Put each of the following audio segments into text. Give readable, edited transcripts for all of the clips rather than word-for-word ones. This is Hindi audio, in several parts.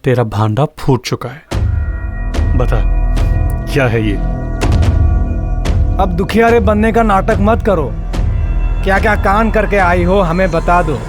तेरा भांडा फूट चुका है। बता क्या है ये? अब दुखियारे बनने का नाटक मत करो। क्या क्या कान करके आई हो हमें बता दो।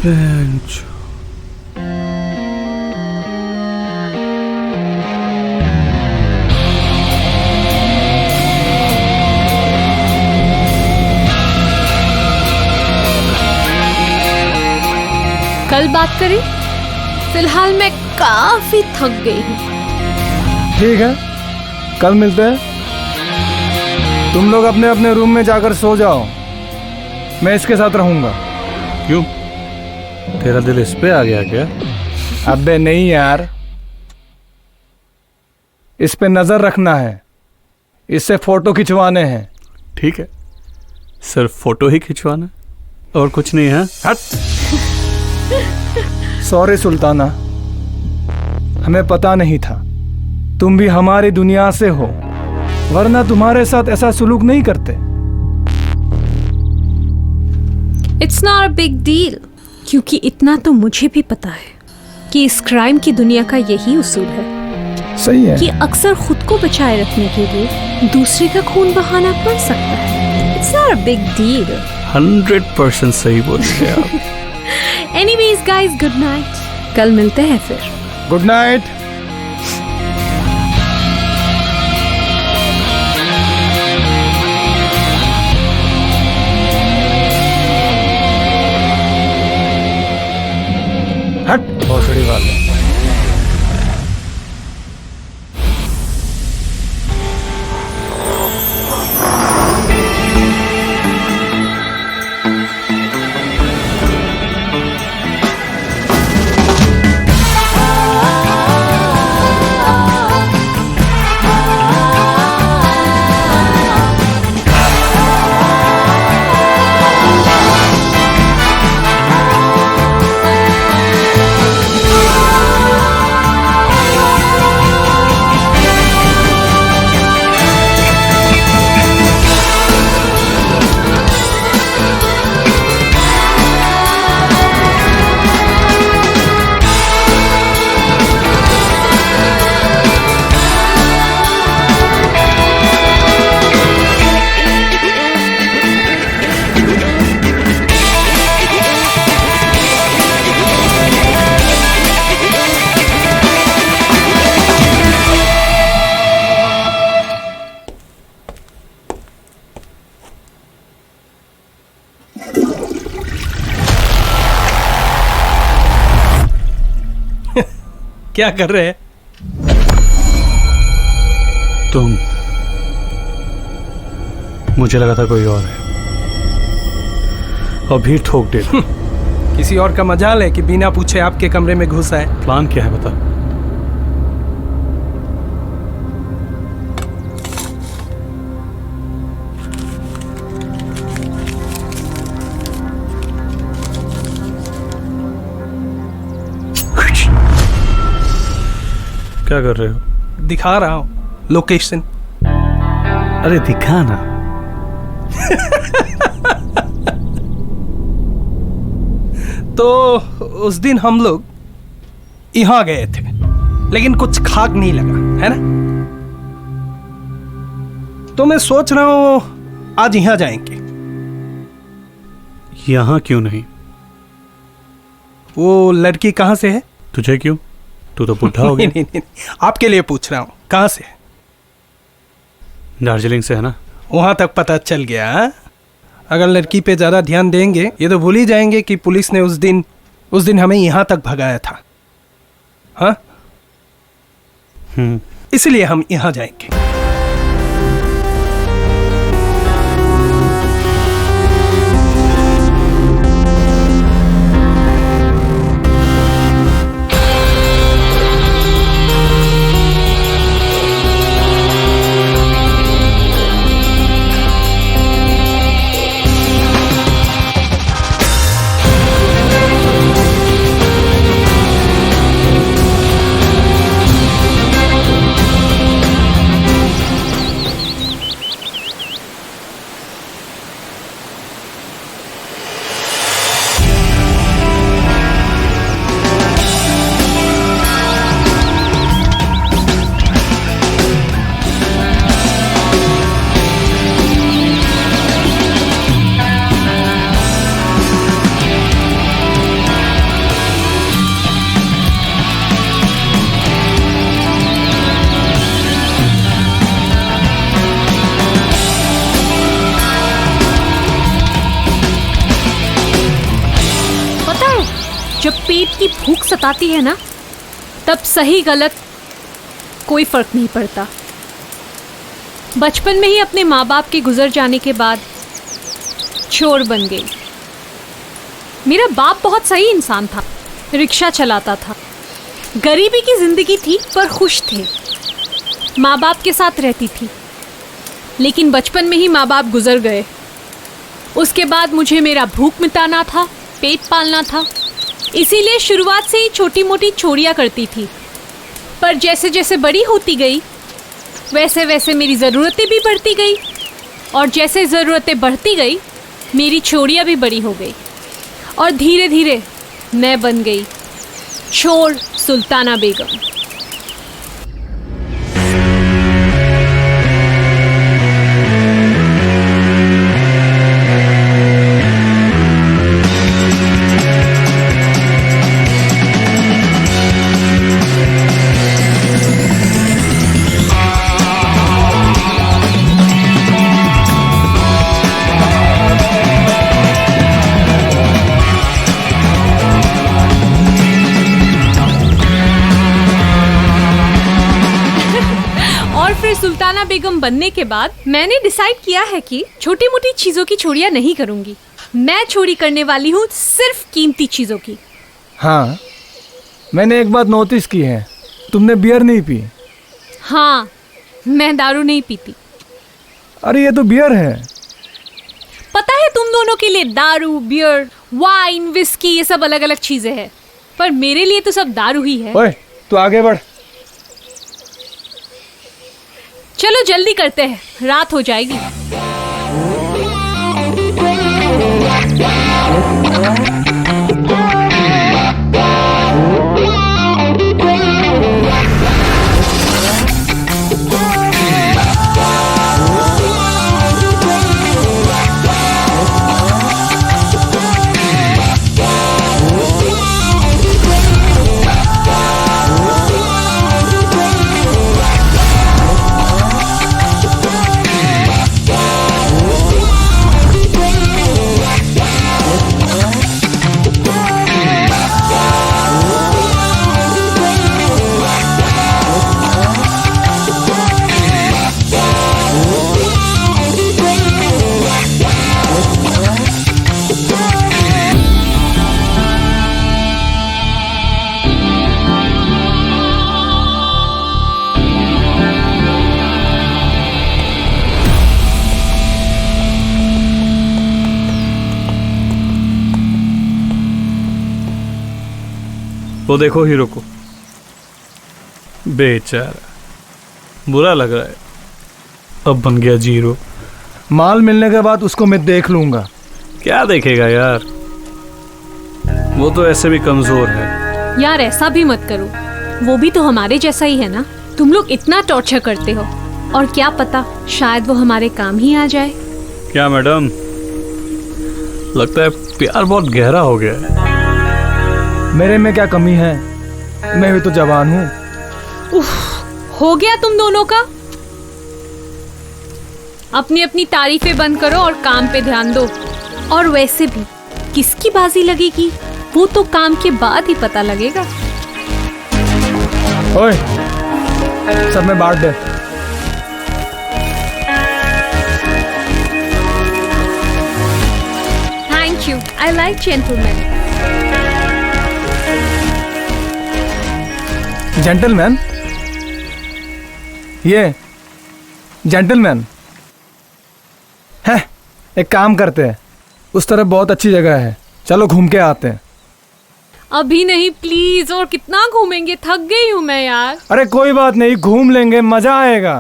बेंच। कल बात करें, फिलहाल मैं काफी थक गई हूँ। ठीक है, कल मिलते हैं। तुम लोग अपने अपने रूम में जाकर सो जाओ, मैं इसके साथ रहूंगा। क्यों, तेरा दिल इस पे आ गया क्या? अबे नहीं यार, इस पे नजर रखना है, इससे फोटो खिंचवाने हैं। ठीक है, सिर्फ फोटो ही खिंचवाना और कुछ नहीं है। हट। सॉरी सुल्ताना, हमें पता नहीं था तुम भी हमारी दुनिया से हो, वरना तुम्हारे साथ ऐसा सुलूक नहीं करते। It's not a big deal, क्योंकि इतना तो मुझे भी पता है कि इस क्राइम की दुनिया का यही उसूल है। सही है कि अक्सर खुद को बचाए रखने के लिए दूसरे का खून बहाना पड़ सकता है। It's not a big deal. 100% सही बोल रहे हैं आप। एनीवेज गाइस, गुड नाइट, कल मिलते हैं फिर। Good night. हट, बहुत बड़ी बात है। क्या कर रहे हैं तुम? मुझे लगा था कोई और है, अभी ठोक दे। किसी और का मजाल है कि बिना पूछे आपके कमरे में घुसा है? प्लान क्या है बता। क्या कर रहे हो? दिखा रहा हूँ लोकेशन। अरे दिखा ना। तो उस दिन हम लोग यहाँ गए थे, लेकिन कुछ खाक नहीं लगा, है ना? तो मैं सोच रहा हूँ आज यहाँ जाएंगे। यहाँ क्यों नहीं? वो लड़की कहाँ से है? तुझे क्यों? तू तो बुढ़ा हो नहीं, गया। नहीं, नहीं, आपके लिए पूछ रहा हूँ, कहाँ से? दार्जिलिंग से है ना? वहां तक पता चल गया हाँ? अगर लड़की पे ज्यादा ध्यान देंगे ये तो भूल ही जाएंगे कि पुलिस ने उस दिन हमें यहाँ तक भगाया था। हाँ, इसलिए हम यहाँ जाएंगे। जब पेट की भूख सताती है ना, तब सही गलत कोई फर्क नहीं पड़ता। बचपन में ही अपने माँ बाप के गुजर जाने के बाद चोर बन गई। मेरा बाप बहुत सही इंसान था, रिक्शा चलाता था, गरीबी की जिंदगी थी पर खुश थे, माँ बाप के साथ रहती थी। लेकिन बचपन में ही माँ बाप गुजर गए। उसके बाद मुझे मेरा भूख मिटाना था, पेट पालना था, इसीलिए शुरुआत से ही छोटी मोटी चोरियां करती थी। पर जैसे जैसे बड़ी होती गई वैसे वैसे मेरी ज़रूरतें भी बढ़ती गई, और जैसे ज़रूरतें बढ़ती गई मेरी चोरियां भी बड़ी हो गई, और धीरे धीरे मैं बन गई चोर सुल्ताना बेगम। सुल्ताना बेगम बनने के बाद मैंने डिसाइड किया है कि छोटी मोटी चीजों की चोरियां नहीं करूंगी। मैं चोरी करने वाली हूँ सिर्फ कीमती चीजों की। हाँ, मैंने एक बात नोटिस की है, तुमने बियर नहीं पी। हाँ, मैं दारू नहीं पीती। अरे ये तो बियर है। पता है तुम दोनों के लिए दारू, बियर, वाइन, विस्की ये सब अलग अलग चीजें हैं, पर मेरे लिए तो सब दारू ही है। ओए, तू आगे बढ़। चलो जल्दी करते हैं, रात हो जाएगी। वो देखो हीरो को, बेचारा बुरा लग रहा है, अब बन गया जीरो। माल मिलने के बाद उसको मैं देख लूंगा। क्या देखेगा यार, वो तो ऐसे भी कमजोर है। यार ऐसा भी मत करो, वो भी तो हमारे जैसा ही है ना। तुम लोग इतना टॉर्चर करते हो, और क्या पता शायद वो हमारे काम ही आ जाए। क्या मैडम, लगता है प्यार बहुत गहरा हो गया है। मेरे में क्या कमी है? मैं भी तो जवान हूँ। उफ, हो गया तुम दोनों का। अपनी अपनी तारीफें बंद करो और काम पे ध्यान दो। और वैसे भी किसकी बाजी लगेगी वो तो काम के बाद ही पता लगेगा। ओए, सब में बांट दे। Thank you, I like gentleman. Gentleman? ये जेंटलमैन है। एक काम करते हैं, उस तरफ बहुत अच्छी जगह है, चलो घूम के आते हैं। अभी नहीं प्लीज, और कितना घूमेंगे, थक गई हूँ मैं यार। अरे कोई बात नहीं, घूम लेंगे, मजा आएगा।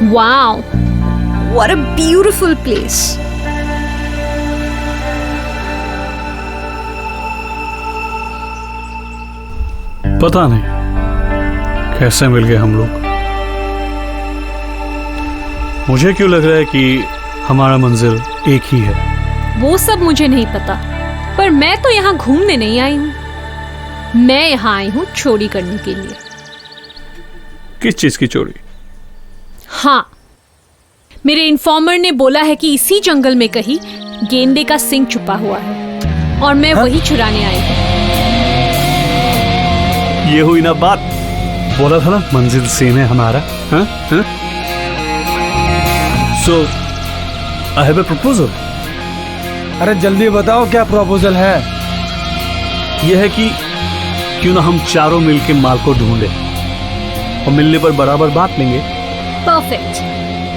Wow, what a beautiful place. पता नहीं कैसे मिल गए हम लोग। मुझे क्यों लग रहा है कि हमारा मंजिल एक ही है। वो सब मुझे नहीं पता, पर मैं तो यहाँ घूमने नहीं आई हूँ। मैं यहाँ आई हूँ चोरी करने के लिए। किस चीज की चोरी? हाँ, मेरे इन्फॉर्मर ने बोला है कि इसी जंगल में कहीं गेंडे का सिंग छुपा हुआ है और मैं वही चुराने आई हूँ। ये हुई ना बात, बोला था ना मंजिल सेम है हमारा। हाँ? हाँ? So, I have a proposal. अरे जल्दी बताओ क्या प्रपोजल है। यह है कि क्यों ना हम चारों मिलके माल को ढूंढे और मिलने पर बराबर बांट लेंगे। Perfect,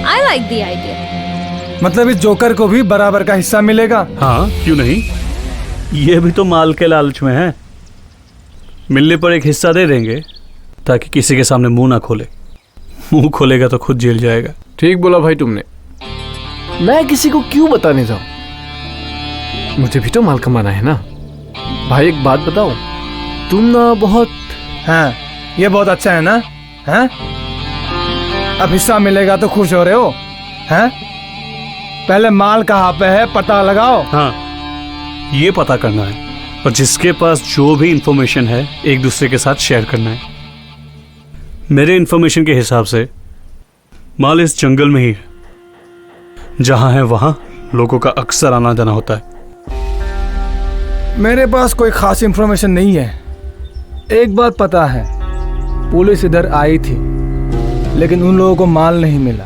I like the idea. मतलब इस जोकर को भी बराबर का हिस्सा मिलेगा? हाँ, क्यों नहीं। यह भी तो माल के लालच में है। मिलने पर एक हिस्सा दे देंगे ताकि किसी के सामने मुंह ना खोले। मुंह खोलेगा तो खुद जेल जाएगा। ठीक बोला भाई तुमने। मैं किसी को क्यों बताने जाऊं, मुझे भी तो माल कमाना है ना। भाई एक बात बताओ, तुम ना बहुत। हाँ, ये बहुत अच्छा है ना। हाँ, अब हिस्सा मिलेगा तो खुश हो रहे हो? हैं? पहले माल कहाँ पे है पता लगाओ। हाँ, ये पता करना है और जिसके पास जो भी इंफॉर्मेशन है एक दूसरे के साथ शेयर करना है। मेरे इंफॉर्मेशन के हिसाब से माल इस जंगल में ही है। जहां है वहां लोगों का अक्सर आना जाना होता है। मेरे पास कोई खास इंफॉर्मेशन नहीं है। एक बात पता है, पुलिस इधर आई थी लेकिन उन लोगों को माल नहीं मिला।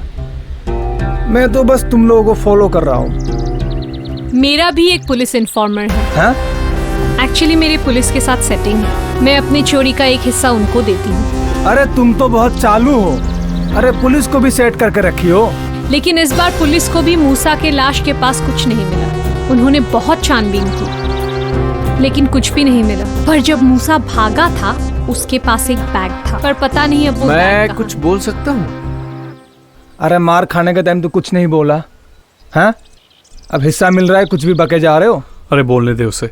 मैं तो बस तुम लोगों को फॉलो कर रहा हूँ। मेरा भी एक पुलिस इन्फॉर्मर है। हाँ? एक्चुअली मेरी पुलिस के साथ सेटिंग है। मैं अपनी चोरी का एक हिस्सा उनको देती हूँ। अरे तुम तो बहुत चालू हो। अरे पुलिस को भी सेट करके रखी हो। लेकिन इस बार पुलिस को भी मूसा के लाश के पास कुछ नहीं मिला। उन्होंने बहुत छानबीन की लेकिन कुछ भी नहीं मिला। पर जब मूसा भागा था उसके पास एक बैग था, पर पता नहीं अब वो बैग मैं कहाँ। कुछ बोल सकता हूँ? अरे मार खाने के टाइम तो कुछ नहीं बोला। हाँ? अब हिस्सा मिल रहा है, कुछ भी बके जा रहे हो। अरे बोलने दे उसे।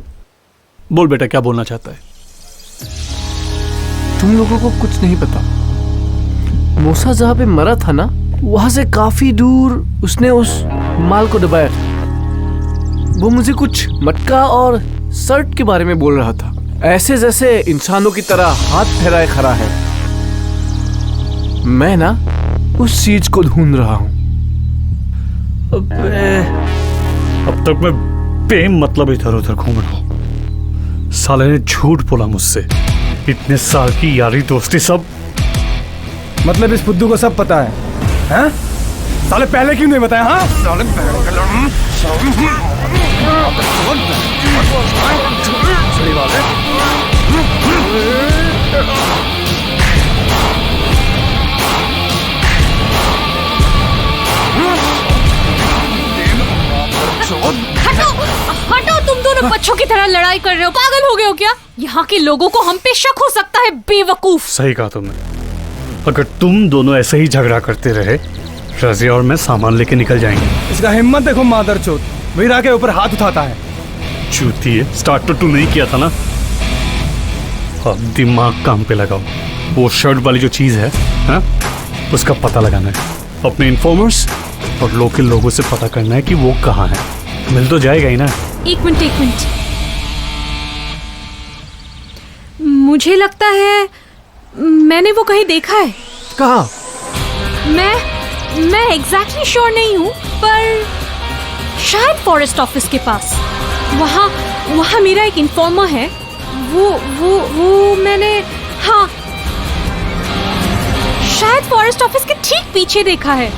बोल बेटा, क्या बोलना चाहता है? तुम लोगों को कुछ नहीं पता। मूसा जहाँ पे मरा था ना, वहां से काफी दूर उसने उस माल को दबाया था। वो मुझे कुछ मटका और शर्ट के बारे में बोल रहा था, ऐसे जैसे इंसानों की तरह हाथ फैलाए खड़ा है। मैं ना उस चीज को ढूंढ रहा हूँ। अबे, अब तक मैं बेमतलब इधर उधर घूम रहा हूँ। साले ने झूठ बोला मुझसे। इतने साल की यारी दोस्ती सब। मतलब इस फुद्दू को सब पता है। हैं? साले पहले क्यों नहीं बताया? हाँ? साले हटो हटो, तुम दोनों बच्चों की तरह लड़ाई कर रहे हो। पागल हो गए हो क्या? यहाँ के लोगों को हम पे शक हो सकता है, बेवकूफ। सही कहा तुमने। अगर तुम दोनों ऐसे ही झगड़ा करते रहे, रज़िया और मैं सामान लेके निकल जाएंगे। इसका हिम्मत देखो मादरचोद, वीरा के ऊपर हाथ उठाता है। चूती है, स्टार्ट तो तू नहीं किया था ना। अब दिमाग काम पे लगाओ। वो शर्ट वाली जो चीज है, हाँ? उसका पता लगाना है। अपने इन्फॉर्मर्स और लोकल लोगों से पता करना है कि वो कहाँ है। मिल तो जाएगा ही ना। एक मिनट। मुझे लगता है मैंने वो कहीं देखा है। कहाँ? मैं एग्जैक्टली श्योर नहीं हूँ, पर शायद फॉरेस्ट ऑफिस के पास। वहाँ मेरा एक इन्फॉर्मर है। वो मैंने, हाँ, शायद फॉरेस्ट ऑफिस के ठीक पीछे देखा है।